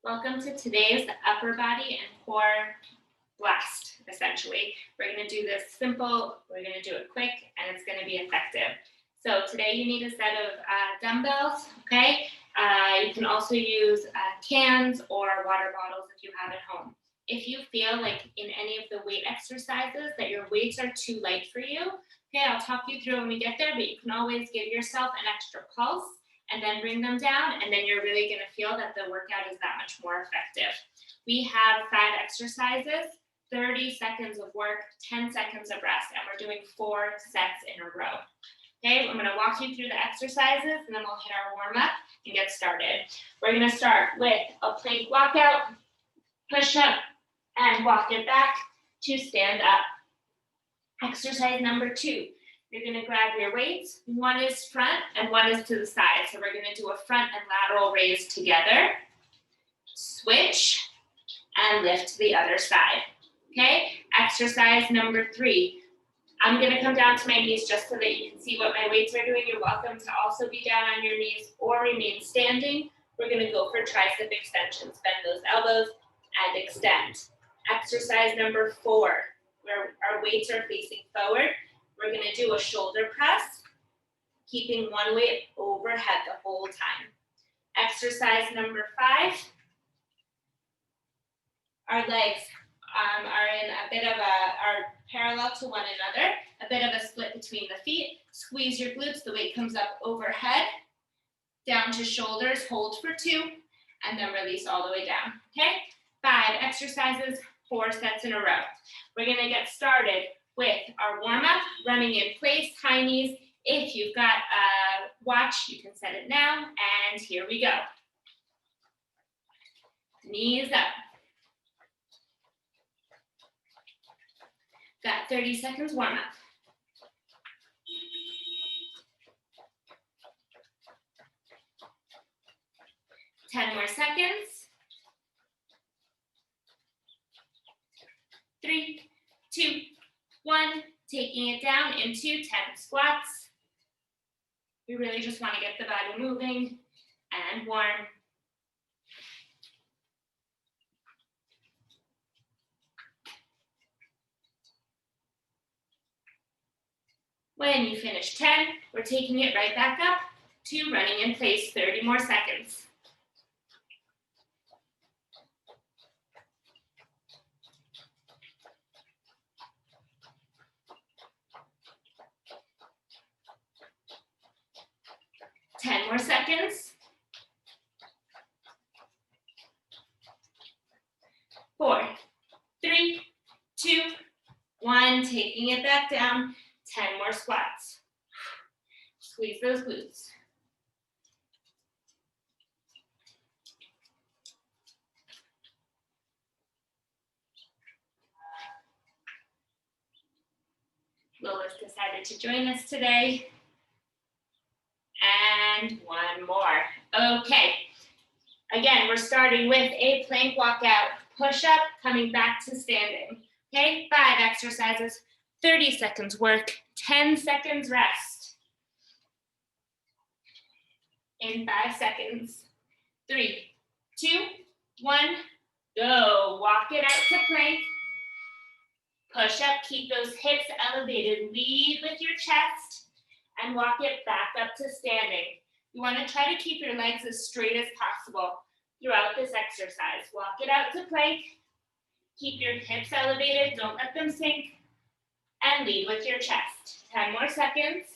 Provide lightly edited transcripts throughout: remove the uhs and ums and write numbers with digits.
Welcome to today's upper body and core blast, essentially. We're going to do this simple, we're going to do it quick, and it's going to be effective. So today you need a set of dumbbells, okay? You can also use cans or water bottles if you have at home. If you feel like in any of the weight exercises that your weights are too light for you, okay, I'll talk you through when we get there, but you can always give yourself an extra pulse and then bring them down, and then you're really going to feel that the workout is that much more effective. We have 5 exercises, 30 seconds of work, 10 seconds of rest, and we're doing 4 sets in a row. Okay, I'm going to walk you through the exercises, and then we'll hit our warm-up and get started. We're going to start with a plank walkout, push up, and walk it back to stand up. Exercise number 2. You're going to grab your weights. One is front and one is to the side. So we're going to do a front and lateral raise together. Switch and lift to the other side. Okay? Exercise number 3. I'm going to come down to my knees just so that you can see what my weights are doing. You're welcome to also be down on your knees or remain standing. We're going to go for tricep extensions. Bend those elbows and extend. Exercise number 4, where our weights are facing forward. We're going to do a shoulder press, keeping one weight overhead the whole time. Exercise number 5. Our legs are in a bit of are parallel to one another, a bit of a split between the feet. Squeeze your glutes, the weight comes up overhead, down to shoulders, hold for 2, and then release all the way down, okay? 5 exercises, 4 sets in a row. We're going to get started with our warm-up, running in place, high knees. If you've got a watch, you can set it now, and here we go. Knees up. Got 30 seconds warm-up. Ten more seconds. 3, 2, 1, taking it down into 10 squats. We really just want to get the body moving and warm. When you finish 10, we're taking it right back up to running in place, 30 more seconds. Ten more seconds. 4, 3, 2, 1, taking it back down. 10 more squats. Squeeze those glutes. Lola's decided to join us today. And one more. Okay. Again, we're starting with a plank walkout. Push up, coming back to standing. Okay, 5 exercises, 30 seconds work, 10 seconds rest. In 5 seconds. 3, 2, 1, go. Walk it out to plank. Push up, keep those hips elevated. Lead with your chest and walk it back up to standing. You want to try to keep your legs as straight as possible throughout this exercise. Walk it out to plank. Keep your hips elevated, don't let them sink. And lead with your chest. 10 more seconds.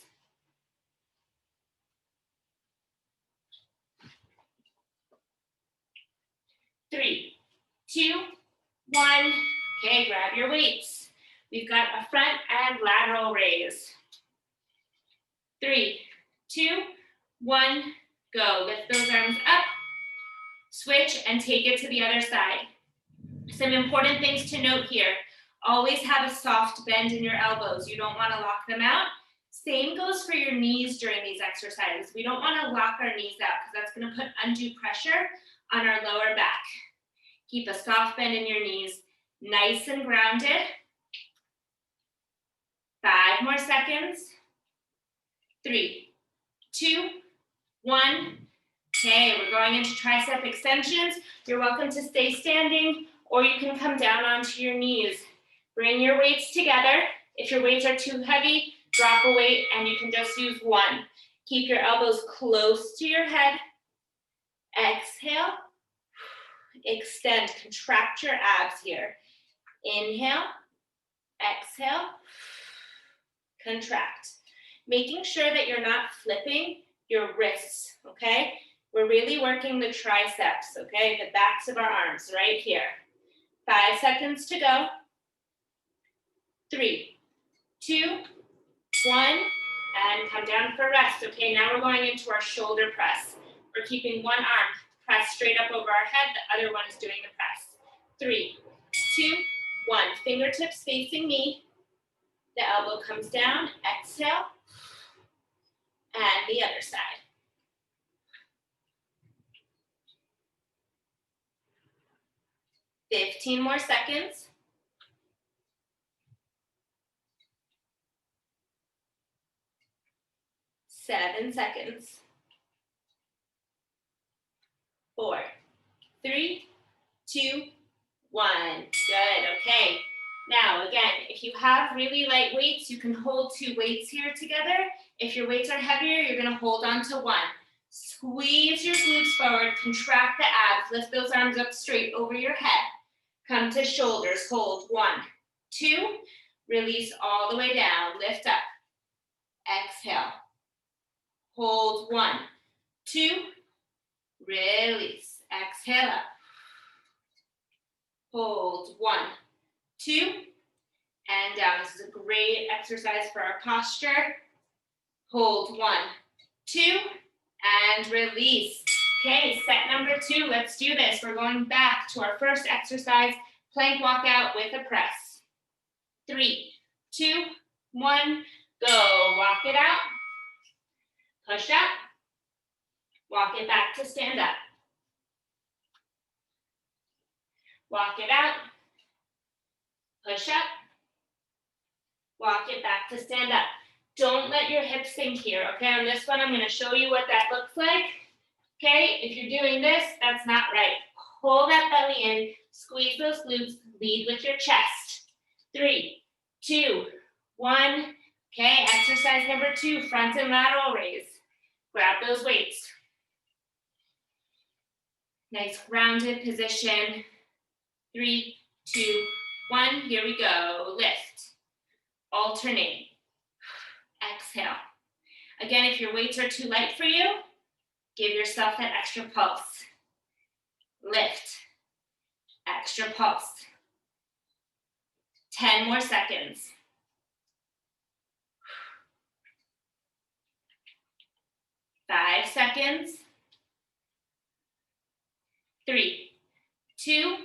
3, 2, 1. Okay, grab your weights. We've got a front and lateral raise. 3, 2, 1, go. Lift those arms up. Switch and take it to the other side. Some important things to note here. Always have a soft bend in your elbows. You don't want to lock them out. Same goes for your knees during these exercises. We don't want to lock our knees out because that's going to put undue pressure on our lower back. Keep a soft bend in your knees, nice and grounded. 5 more seconds. 3, 2, 1, Okay, we're going into tricep extensions. You're welcome to stay standing, or you can come down onto your knees. Bring your weights together. If your weights are too heavy, drop a weight and you can just use one. Keep your elbows close to your head. Exhale. Extend, contract your abs here. Inhale, exhale, contract. Making sure that you're not flipping your wrists, okay? We're really working the triceps, okay? The backs of our arms right here. 5 seconds to go. 3, 2, 1, and come down for rest. Okay, now we're going into our shoulder press. We're keeping one arm pressed straight up over our head, the other one is doing the press. 3, 2, 1. Fingertips facing me. The elbow comes down, exhale, and the other side. 15 more seconds. 7 seconds. 4, 3, 2, 1. Good, okay. Now, again, if you have really light weights, you can hold 2 weights here together. If your weights are heavier, you're gonna hold on to 1. Squeeze your glutes forward, contract the abs, lift those arms up straight over your head. Come to shoulders, hold 1, 2, release all the way down, lift up. Exhale. Hold 1, 2, release. Exhale up. Hold 1, 2, and down. This is a great exercise for our posture. Hold 1, 2, and release. Okay, set number 2. Let's do this. We're going back to our first exercise, plank walkout with a press. 3, 2, 1, go. Walk it out. Push up. Walk it back to stand up. Walk it out. Push up. Walk it back to stand up. Don't let your hips sink here, okay? On this one, I'm going to show you what that looks like. Okay, if you're doing this, that's not right. Pull that belly in, squeeze those glutes, lead with your chest. 3, 2, 1. Okay, exercise number 2, front and lateral raise. Grab those weights. Nice grounded position. 3, 2, 1. Here we go. Lift. Alternate. Exhale. Again, if your weights are too light for you, give yourself that extra pulse. Lift. Extra pulse. 10 more seconds. 5 seconds. 3, 2,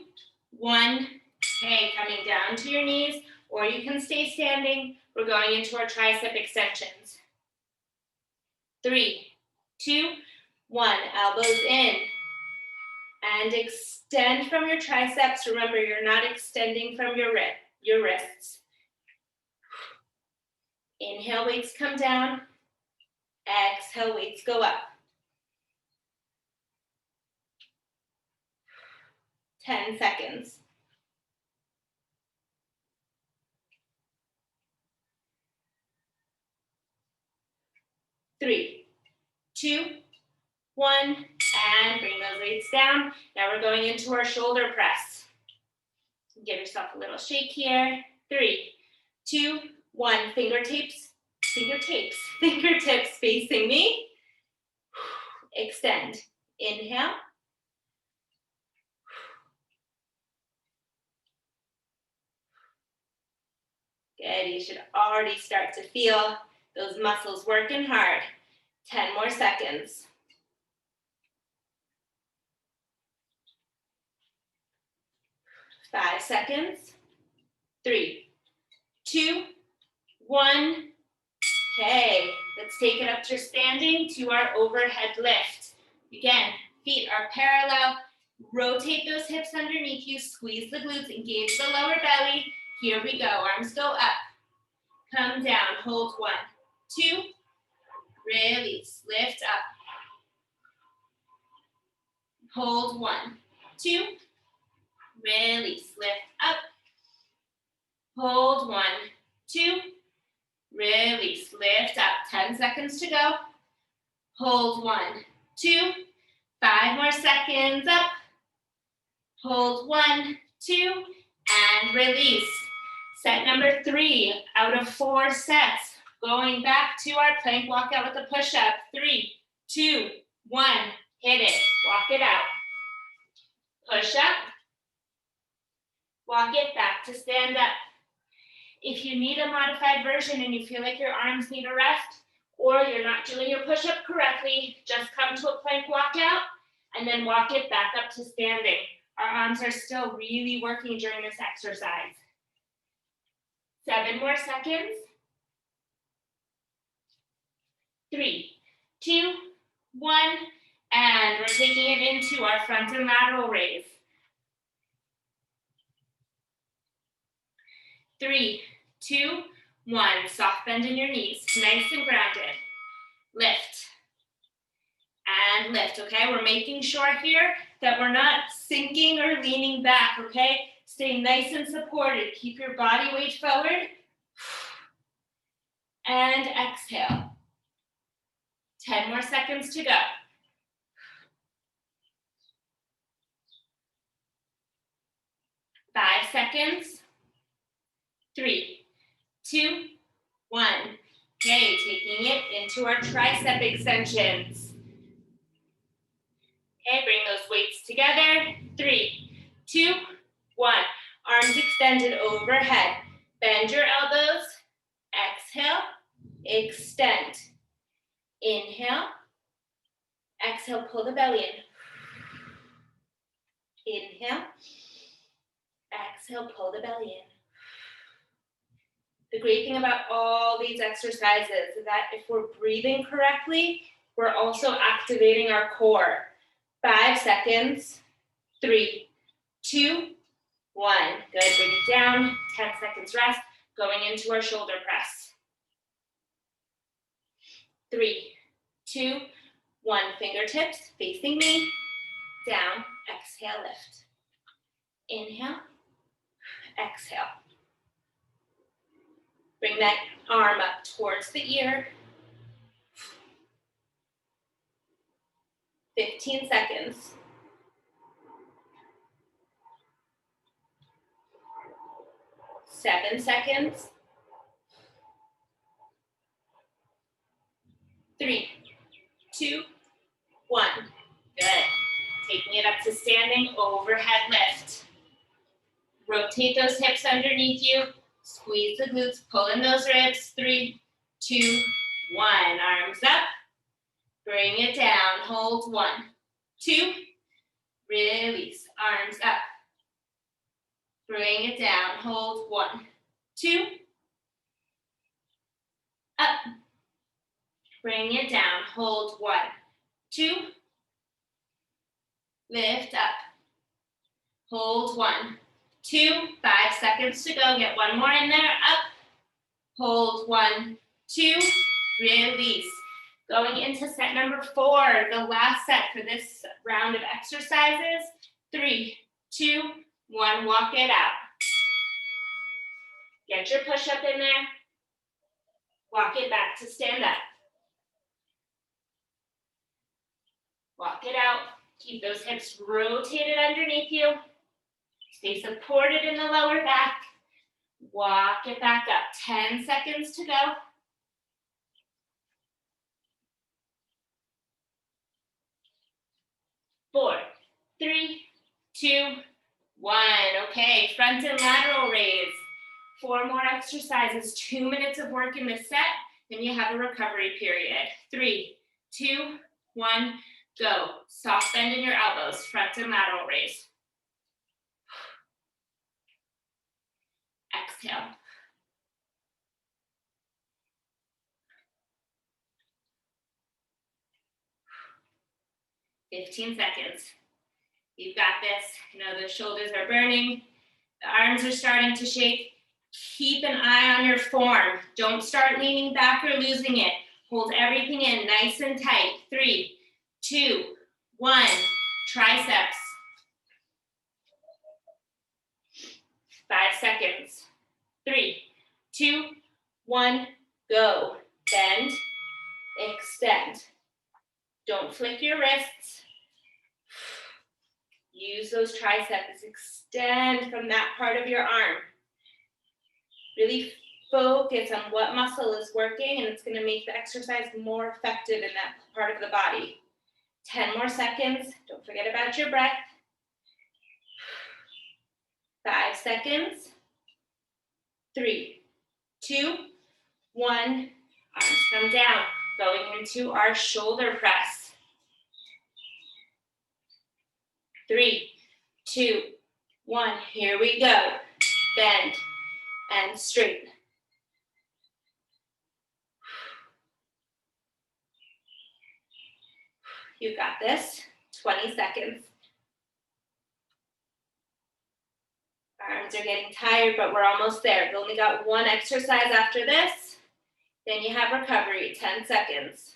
1. Okay, coming down to your knees, or you can stay standing. We're going into our tricep extensions. 3, 2, 1. Elbows in. And extend from your triceps. Remember, you're not extending from your wrists. Inhale, weights come down. Exhale, weights go up. 10 seconds. 3, 2, 1, and bring those weights down. Now we're going into our shoulder press. Give yourself a little shake here. 3, 2, 1. Fingertips facing me. Extend. Inhale. Good, you should already start to feel those muscles working hard. 10 more seconds. 5 seconds. 3, 2, 1. Okay, let's take it up to standing to our overhead lift. Again, feet are parallel. Rotate those hips underneath you. Squeeze the glutes. Engage the lower belly. Here we go. Arms go up. Come down. Hold 1, 2. Release. Lift up. hold 1, 2, release, lift up, hold 1, 2, release, lift up, 10 seconds to go, hold 1, 2, 5 more seconds, up, hold 1, 2, and release. Set number 3 out of 4 sets. Going back to our plank walkout with a push-up. 3, 2, 1, hit it, walk it out. Push up, walk it back to stand up. If you need a modified version and you feel like your arms need a rest, or you're not doing your push-up correctly, just come to a plank walkout and then walk it back up to standing. Our arms are still really working during this exercise. 7 more seconds. 3, 2, 1, and we're taking it into our front and lateral raise. 3, 2, 1, soft bend in your knees, nice and grounded. Lift, and lift, okay? We're making sure here that we're not sinking or leaning back, okay? Stay nice and supported. Keep your body weight forward. And exhale. 10 more seconds to go. 5 seconds. 3, 2, 1. Okay, taking it into our tricep extensions. Okay, bring those weights together. 3, 2, 1. Arms extended overhead. Bend your elbows. Exhale, extend. Inhale. Exhale, pull the belly in. Inhale. Exhale, pull the belly in. The great thing about all these exercises is that if we're breathing correctly, we're also activating our core. 5 seconds. 3, 2, 1. Good, bring it down. 10 seconds rest. Going into our shoulder press. 3, 2, 1. Fingertips facing me. Down. Exhale, lift. Inhale. Exhale. Bring that arm up towards the ear. 15 seconds. 7 seconds. 3, 2, 1. Good. Taking it up to standing, overhead lift. Rotate those hips underneath you. Squeeze the glutes, pull in those ribs. 3, 2, 1. Arms up. Bring it down. Hold 1, 2. Release. Arms up. Bring it down. Hold 1, 2. Up. Bring it down. Hold 1, 2. Lift up. Hold 1, 2. 5 seconds to go. Get one more in there. Up. Hold 1, 2. Release. Going into set number 4, the last set for this round of exercises. 3, 2, 1. Walk it out. Get your push-up in there. Walk it back to stand up. Walk it out. Keep those hips rotated underneath you. Stay supported in the lower back. Walk it back up. 10 seconds to go. 4, 3, 2, 1. Okay, front and lateral raise. 4 more exercises, 2 minutes of work in this set, then you have a recovery period. 3, 2, 1, go. Soft bend in your elbows, front and lateral raise. Exhale. "15 seconds. You've got this. I know the shoulders are burning. The arms are starting to shake. Keep an eye on your form. Don't start leaning back or losing it. Hold everything in nice and tight. 3, 2, 1. triceps. 5 seconds. 3, 2, 1, go. Bend, extend. Don't flick your wrists. Use those triceps. Extend from that part of your arm. Really focus on what muscle is working, and it's going to make the exercise more effective in that part of the body. 10 more seconds. Don't forget about your breath. 5 seconds. 3, 2, 1. Arms come down. Going into our shoulder press. 3, 2, 1. Here we go. Bend and straighten. You got this. 20 seconds. Arms are getting tired, but we're almost there. We've only got one exercise after this. Then you have recovery, 10 seconds.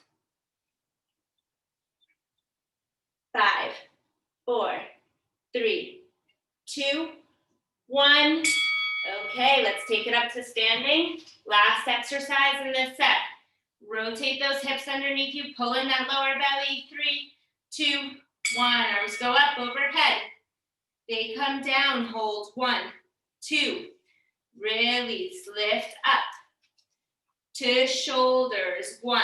5, 4, 3, 2, 1. Okay, let's take it up to standing. Last exercise in this set. Rotate those hips underneath you, pull in that lower belly. 3, 2, 1. Arms go up overhead. They come down, hold. 1, 2. Release, lift up. To shoulders. 1,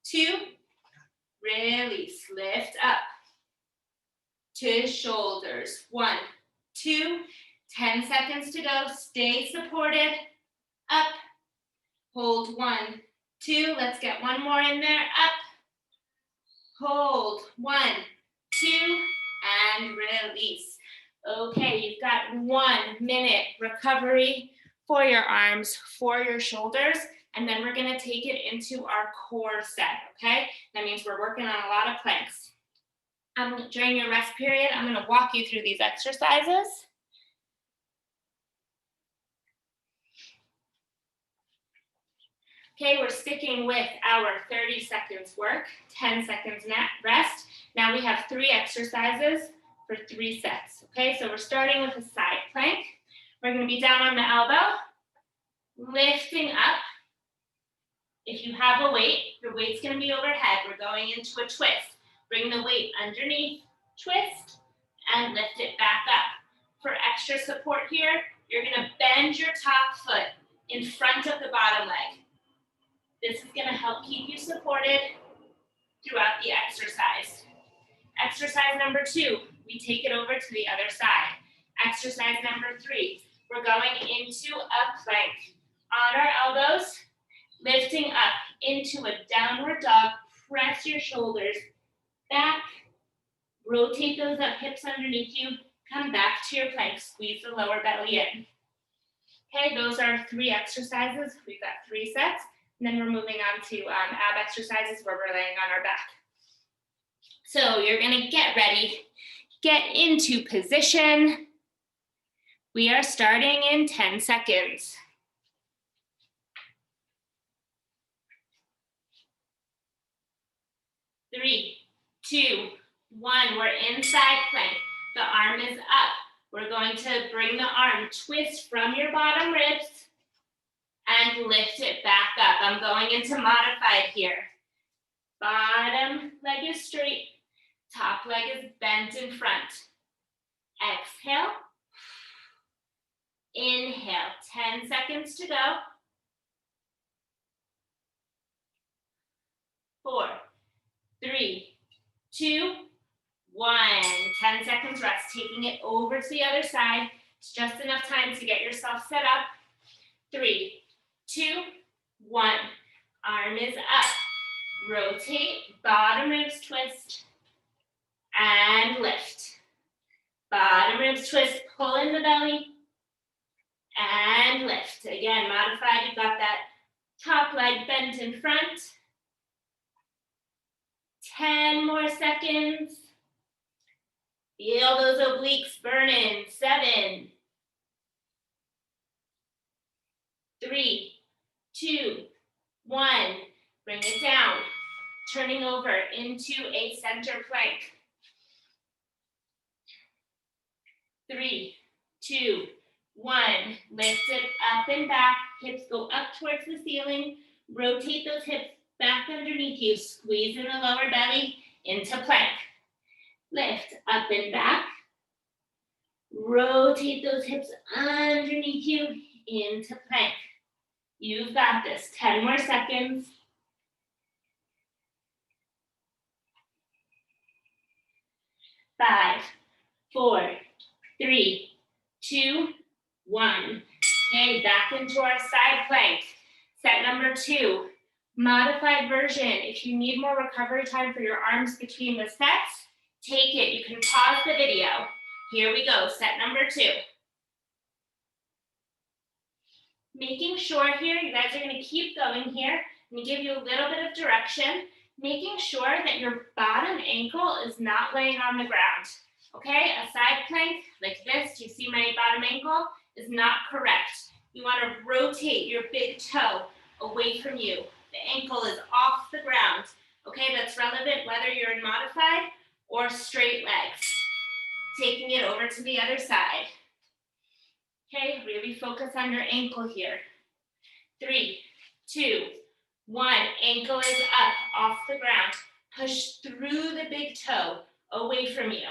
2. Release, lift up. To shoulders. 1, 2. 10 seconds to go. Stay supported. Up. Hold. 1, 2. Let's get one more in there. Up. Hold. 1, 2. And release. Okay, you've got 1 minute recovery for your arms, for your shoulders, and then we're going to take it into our core set, okay? That means we're working on a lot of planks. During your rest period, I'm going to walk you through these exercises. Okay, we're sticking with our 30 seconds work, 10 seconds rest. Now we have 3 exercises for 3 sets, okay? So we're starting with a side plank. We're going to be down on the elbow, lifting up. If you have a weight, your weight's going to be overhead. We're going into a twist. Bring the weight underneath, twist, and lift it back up. For extra support here, you're going to bend your top foot in front of the bottom leg. This is going to help keep you supported throughout the exercise. Exercise number 2, we take it over to the other side. Exercise number 3, we're going into a plank. On our elbows, lifting up into a downward dog. Press your shoulders back. Rotate those up, hips underneath you. Come back to your plank. Squeeze the lower belly in. Okay, those are 3 exercises. We've got 3 sets. And then we're moving on to ab exercises where we're laying on our back. So you're going to get ready. Get into position. We are starting in 10 seconds. 3, 2, 1. We're inside plank. The arm is up. We're going to bring the arm, twist from your bottom ribs, and lift it back up. I'm going into modified here. Bottom leg is straight. Top leg is bent in front. Exhale. Inhale. 10 seconds to go. 4, 3, 2, 1. 10 seconds rest. Taking it over to the other side. It's just enough time to get yourself set up. 3, 2, 1. Arm is up. Rotate. Bottom ribs twist. And lift. Bottom ribs twist. Pull in the belly. And lift. Again, modified. You've got that top leg bent in front. 10 more seconds. Feel those obliques burning. 7, 3, 2, 1. Bring it down. Turning over into a center plank. 3, 2, 1. Lift it up and back. Hips go up towards the ceiling. Rotate those hips back underneath you. Squeeze in the lower belly into plank. Lift up and back. Rotate those hips underneath you into plank. You've got this. 10 more seconds. 5, 4, 3, 2, 1. Okay, back into our side plank. Set number 2, modified version. If you need more recovery time for your arms between the sets, take it. You can pause the video. Here we go, set number 2. Making sure here, you guys are gonna keep going here. I'm gonna give you a little bit of direction, making sure that your bottom ankle is not laying on the ground. Okay, a side plank like this, you see my bottom ankle, is not correct. You wanna rotate your big toe away from you. The ankle is off the ground. Okay, that's relevant whether you're in modified or straight legs. Taking it over to the other side. Okay, really focus on your ankle here. 3, 2, 1. Ankle is up, off the ground. Push through the big toe, away from you.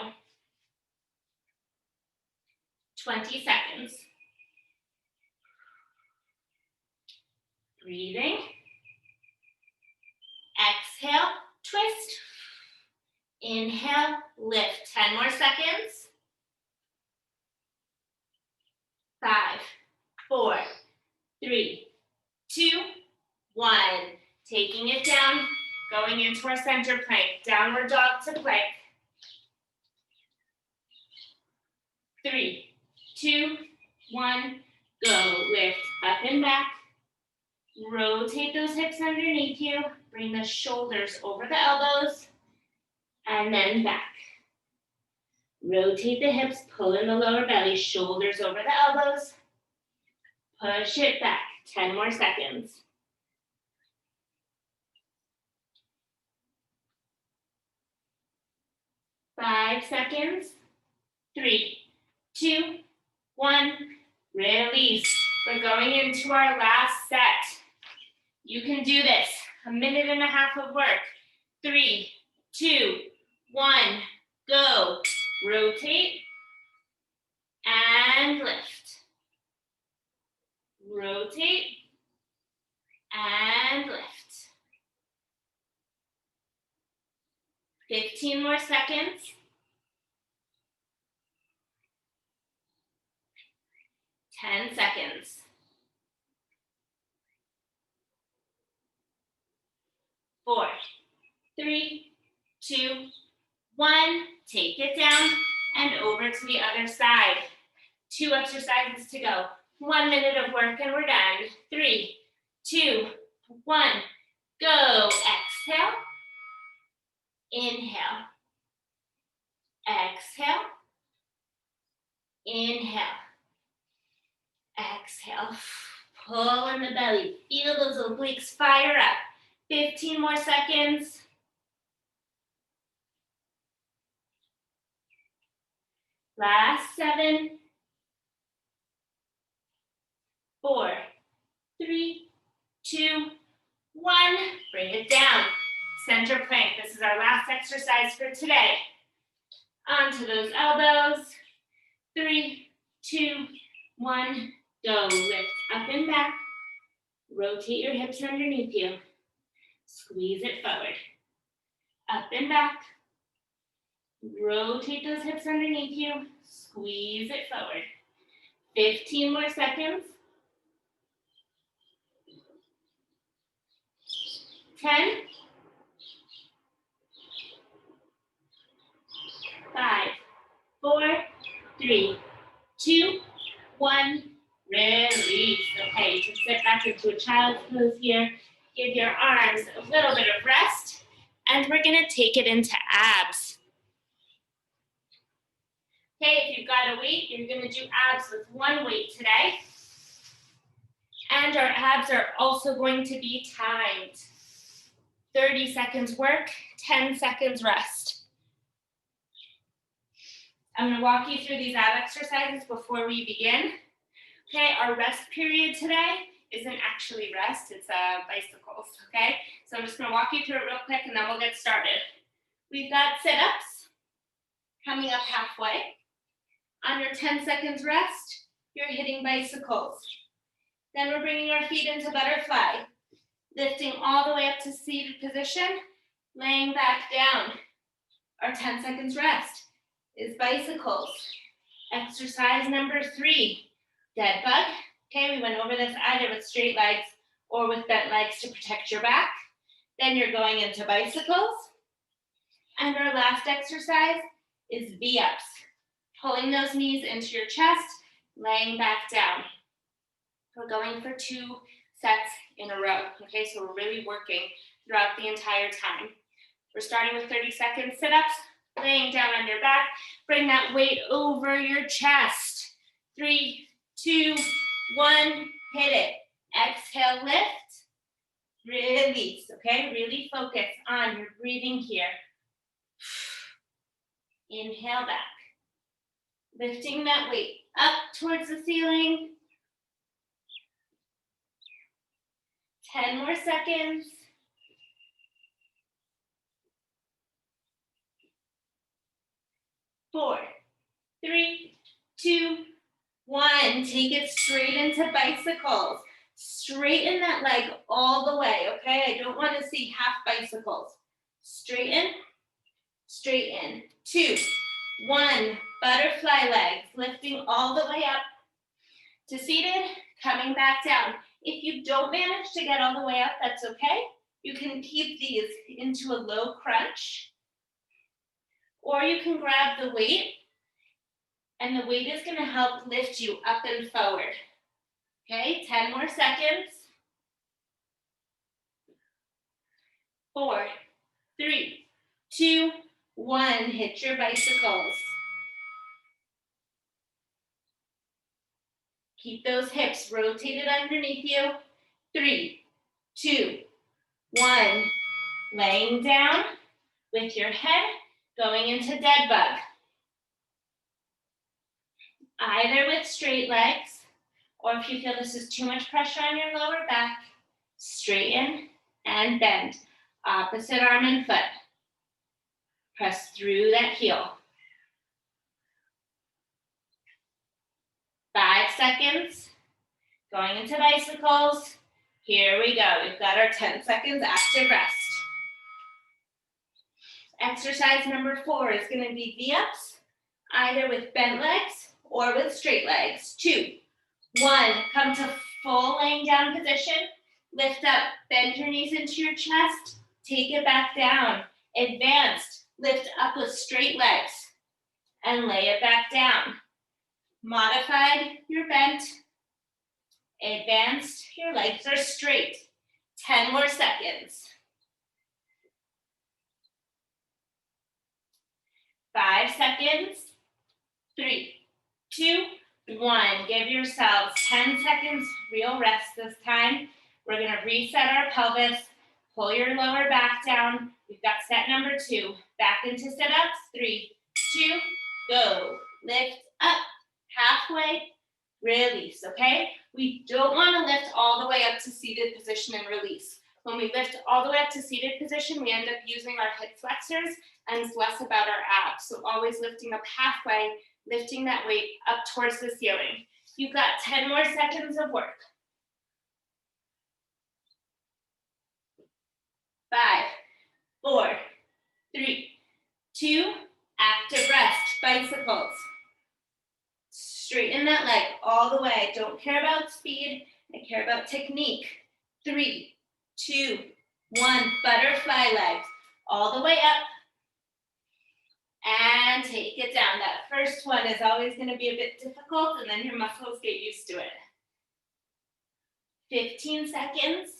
20 seconds. Breathing. Exhale, twist. Inhale, lift. 10 more seconds. 5, 4, 3, 2, 1. Taking it down, going into our center plank. Downward dog to plank. 3, 2, 1. Go. Lift up and back. Rotate those hips underneath you. Bring the shoulders over the elbows. And then back. Rotate the hips, pull in the lower belly, shoulders over the elbows. Push it back. 10 more seconds. 5 seconds. 3, 2, 1. Release. We're going into our last set. You can do this. 1.5 minutes of work. 3, 2, 1. Go. Rotate and lift. Rotate and lift. 15 more seconds. 10 seconds. 4, 3, 2, 1. Take it down and over to the other side. 2 exercises to go. 1 minute of work and we're done. 3, 2, 1. Go. Exhale. Inhale. Exhale. Inhale. Exhale. Pull in the belly. Feel those obliques fire up. 15 more seconds. Last 7. 4, 3, 2, 1. Bring it down. Center plank. This is our last exercise for today. Onto those elbows. 3, 2, 1. Go. Lift up and back. Rotate your hips underneath you. Squeeze it forward. Up and back. Rotate those hips underneath you. Squeeze it forward. 15 more seconds. 10. 5, 4, 3, 2, 1. Release. Okay, you can sit back into a child's pose here. Give your arms a little bit of rest. And we're going to take it into abs. Okay, if you've got a weight, you're going to do abs with 1 weight today. And our abs are also going to be timed. 30 seconds work, 10 seconds rest. I'm going to walk you through these ab exercises before we begin. Okay, our rest period today isn't actually rest, it's bicycles, okay? So I'm just going to walk you through it real quick and then we'll get started. We've got sit-ups coming up halfway. On your 10 seconds rest, you're hitting bicycles. Then we're bringing our feet into butterfly, lifting all the way up to seated position, laying back down. Our 10 seconds rest is bicycles. Exercise number 3, dead bug. Okay, we went over this either with straight legs or with bent legs to protect your back. Then you're going into bicycles. And our last exercise is V-ups. Pulling those knees into your chest, laying back down. We're going for 2 sets in a row. Okay, so we're really working throughout the entire time. We're starting with 30 second sit-ups, laying down on your back. Bring that weight over your chest. 3, 2, 1, hit it. Exhale, lift, release, okay? Really focus on your breathing here. Inhale back. Lifting that weight up towards the ceiling. 10 more seconds. 4, 3, 2, 1. Take it straight into bicycles. Straighten that leg all the way, okay? I don't want to see half bicycles. Straighten, straighten. 2, 1. Butterfly legs, lifting all the way up to seated, coming back down. If you don't manage to get all the way up, that's okay. You can keep these into a low crunch, or you can grab the weight, and the weight is going to help lift you up and forward. Okay, 10 more seconds. 4, 3, 2, 1. Hit your bicycles. Keep those hips rotated underneath you. 3, 2, 1. Laying down with your head, going into dead bug. Either with straight legs, or if you feel this is too much pressure on your lower back, straighten and bend. Opposite arm and foot. Press through that heel. 5 seconds. Going into bicycles. Here we go. We've got our 10 seconds active rest. Exercise number 4 is going to be V-ups, either with bent legs or with straight legs. 2, 1. Come to full laying down position. Lift up, bend your knees into your chest. Take it back down. Advanced, lift up with straight legs and lay it back down. Modified, you're bent. Advanced, your legs are straight. 10 more seconds. 5 seconds. 3, 2, 1. Give yourselves 10 seconds real rest this time. We're going to reset our pelvis. Pull your lower back down. We've got set number 2. Back into sit-ups. 3, 2, go. Lift up. Halfway. Release, okay? We don't want to lift all the way up to seated position and release. When we lift all the way up to seated position, we end up using our hip flexors, and it's less about our abs. So always lifting up halfway, lifting that weight up towards the ceiling. You've got 10 more seconds of work. 5, 4, 3, 2, active rest, bicycles. Straighten that leg all the way. Don't care about speed, I care about technique. 3, 2, 1, butterfly legs, all the way up. And take it down. That first one is always going to be a bit difficult, and then your muscles get used to it. 15 seconds.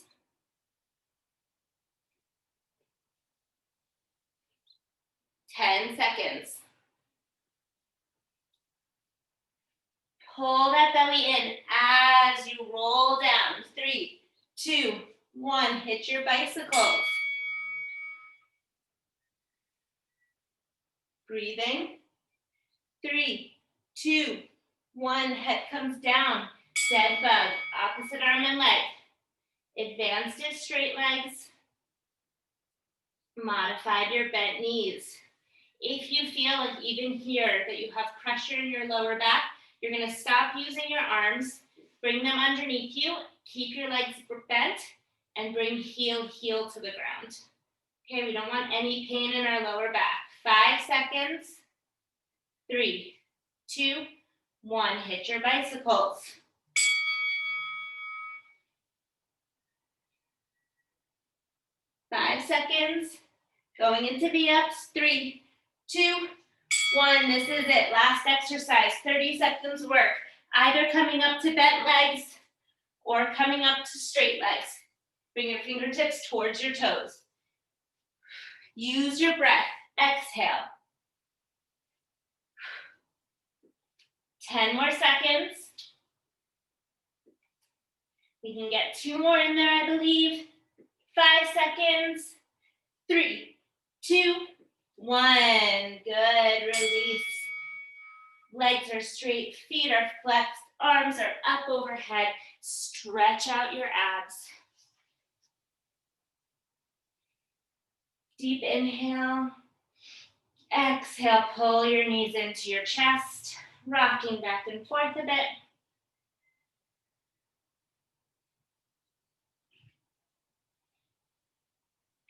10 seconds. Pull that belly in as you roll down. 3, 2, 1. Hit your bicycles. Breathing. 3, 2, 1. Head comes down. Dead bug. Opposite arm and leg. Advanced is straight legs. Modified your bent knees. If you feel like even here that you have pressure in your lower back, you're going to stop using your arms, bring them underneath you, keep your legs bent, and bring heel to the ground. Okay, we don't want any pain in our lower back. 5 seconds. 3, 2, 1. Hit your bicycles. 5 seconds. Going into V-ups. 3, 2, 1. This is it. Last exercise. 30 seconds work. Either coming up to bent legs or coming up to straight legs. Bring your fingertips towards your toes. Use your breath. Exhale. 10 more seconds. We can get 2 more in there, I believe. 5 seconds. 3, 2, 1. Good. Release. Legs are straight. Feet are flexed. Arms are up overhead. Stretch out your abs. Deep inhale. Exhale. Pull your knees into your chest. Rocking back and forth a bit.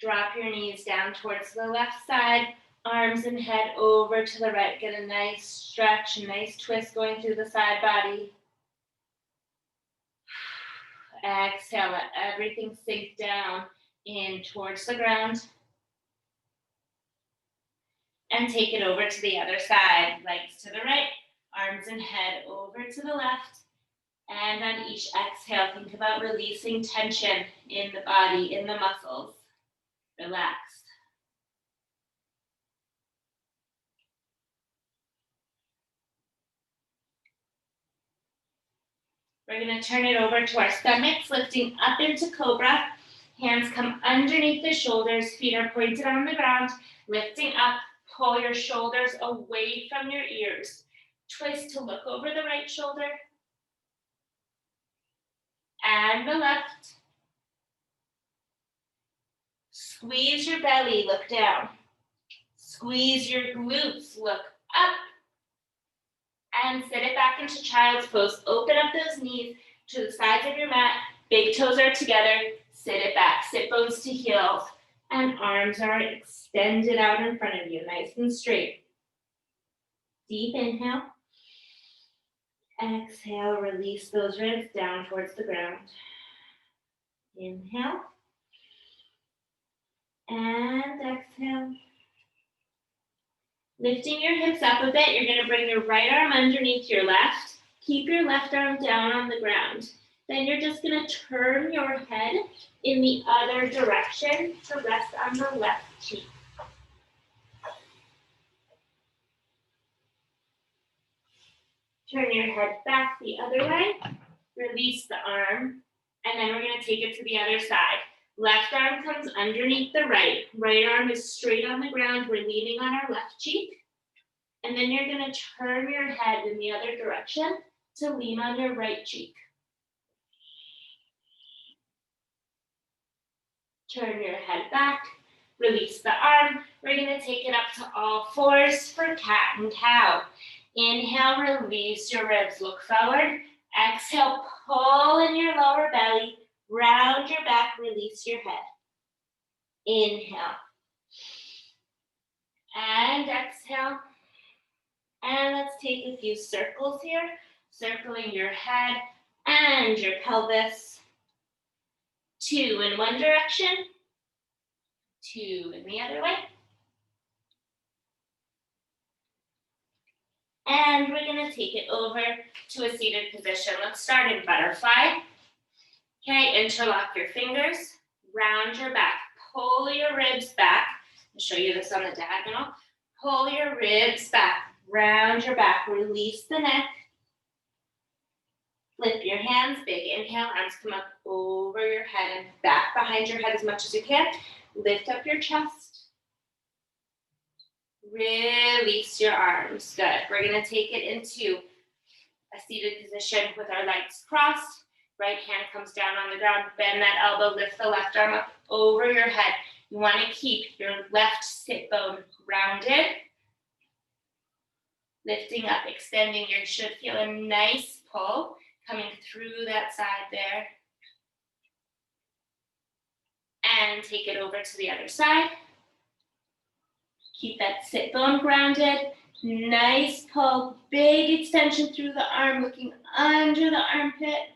Drop your knees down towards the left side, arms and head over to the right. Get a nice stretch, a nice twist going through the side body. Exhale, let everything sink down in towards the ground. And take it over to the other side. Legs to the right, arms and head over to the left. And on each exhale, think about releasing tension in the body, in the muscles. Relax. We're going to turn it over to our stomachs, lifting up into cobra. Hands come underneath the shoulders, feet are pointed on the ground, lifting up. Pull your shoulders away from your ears. Twist to look over the right shoulder and the left. Squeeze your belly, look down. Squeeze your glutes, look up. And sit it back into child's pose. Open up those knees to the sides of your mat. Big toes are together. Sit it back. Sit bones to heels. And arms are extended out in front of you, nice and straight. Deep inhale. Exhale, release those ribs down towards the ground. Inhale. And exhale. Lifting your hips up a bit, you're going to bring your right arm underneath your left. Keep your left arm down on the ground. Then you're just going to turn your head in the other direction to rest on the left cheek. Turn your head back the other way. Release the arm. And then we're going to take it to the other side. Left arm comes underneath the right. Right arm is straight on the ground. We're leaning on our left cheek. And then you're going to turn your head in the other direction to lean on your right cheek. Turn your head back. Release the arm. We're going to take it up to all fours for cat and cow. Inhale, release your ribs. Look forward. Exhale, pull in your lower belly. Round your back, release your head. Inhale. And exhale. And let's take a few circles here. Circling your head and your pelvis. 2 in one direction. 2 in the other way. And we're going to take it over to a seated position. Let's start in butterfly. Okay, interlock your fingers, round your back, pull your ribs back. I'll show you this on the diagonal. Pull your ribs back, round your back, release the neck. Flip your hands, big inhale, arms come up over your head and back behind your head as much as you can. Lift up your chest. Release your arms. Good. We're going to take it into a seated position with our legs crossed. Right hand comes down on the ground. Bend that elbow. Lift the left arm up over your head. You want to keep your left sit bone grounded. Lifting up, extending. You should feel a nice pull coming through that side there. And take it over to the other side. Keep that sit bone grounded. Nice pull, big extension through the arm, looking under the armpit.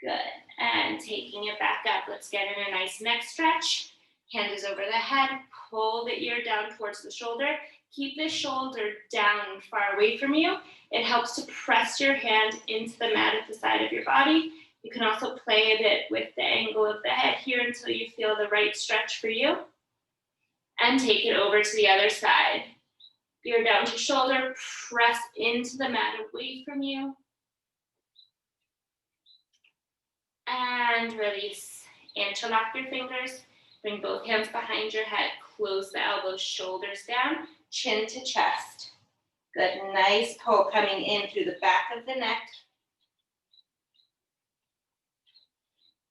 Good, and taking it back up. Let's get in a nice neck stretch. Hand is over the head, pull the ear down towards the shoulder. Keep the shoulder down and far away from you. It helps to press your hand into the mat at the side of your body. You can also play a bit with the angle of the head here until you feel the right stretch for you. And take it over to the other side. Ear down to shoulder, press into the mat away from you. And release. Interlock your fingers. Bring both hands behind your head. Close the elbows, shoulders down, chin to chest. Good, nice pull coming in through the back of the neck.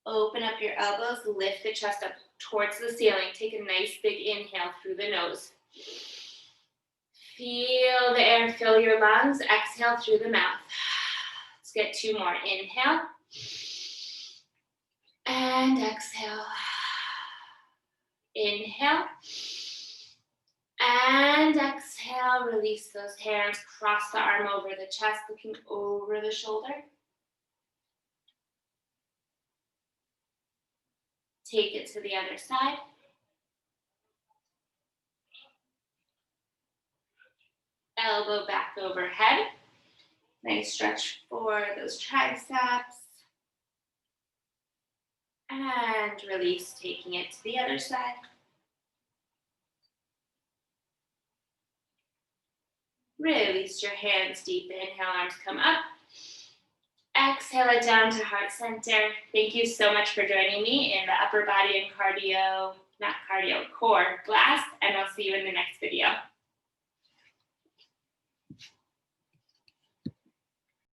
Open up your elbows, lift the chest up towards the ceiling. Take a nice big inhale through the nose. Feel the air fill your lungs. Exhale through the mouth. Let's get 2 more. Inhale. And exhale. Inhale. And exhale. Release those hands. Cross the arm over the chest, looking over the shoulder. Take it to the other side. Elbow back overhead. Nice stretch for those triceps. And release, taking it to the other side. Release your hands deep. Inhale, arms come up. Exhale it down to heart center. Thank you so much for joining me in the upper body and core blast, and I'll see you in the next video.